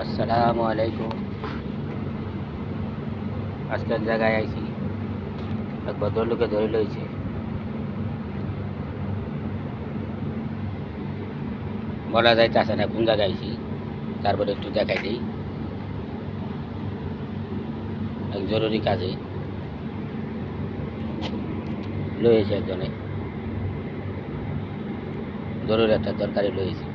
আসসালামু আলাইকুম। আজকে এক জায়গায় আইছি, এক ভদ্রলোকে ধরে লইছে। বলা যাইতেছে না কোন জায়গায় আইছি, তারপরে একটু দেখাই দিই। এক জরুরি কাজে লইছে একজনে, জরুরি একটা দরকারি লইছে।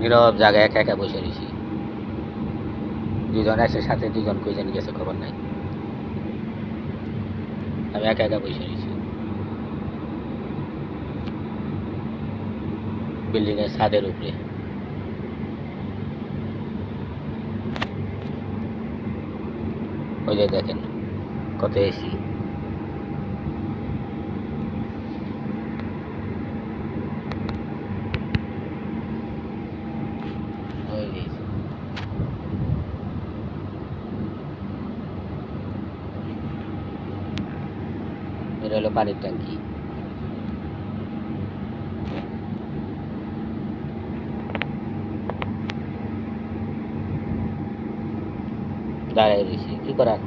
নীরব জায়গায় একা একা বসে রয়েছি। দুজন আসে, সাথে দুজন কই জানি গেছে, খবর নাই। আমি একা একা বসে রয়েছি বিল্ডিং এর ছাদের উপরে। ওই যে দেখেন কত এসি। ওই যে AC। এটা হলো পানির ট্যাঙ্কি। দাঁড়াই রয়েছি, কি করার।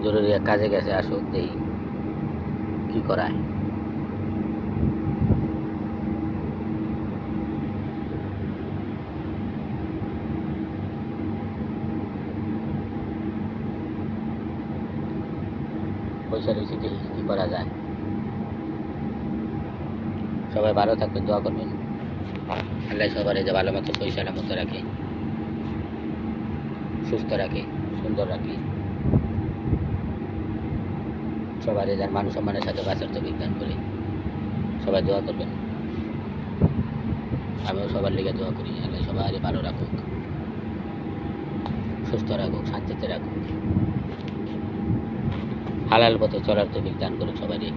জরুরি এক কাজে গেছে, আসুক দেই কি করায়। পয়সা রয়েছে, দেখি কি করা যায়। সবাই ভালো থাকবেন, দোয়া করবেন। আল্লাহ সবার যে ভালো মতো পয়সাটা মতো রাখে, সুস্থ রাখে, সুন্দর রাখে। সবার যার মান সম্মানের সাথে বাঁচার তো বিজ্ঞান করে। সবাই দোয়া করবেন, আমিও সবার লিগে দোয়া করি। আল্লাহ সবারই ভালো রাখুক, সুস্থ রাখুক, শান্তিতে রাখুক, হালাল পথে চলার তো বিজ্ঞান করুক সবারই।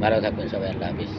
ভালো থাকবেন সবাই, আল্লাহ হাফিজ।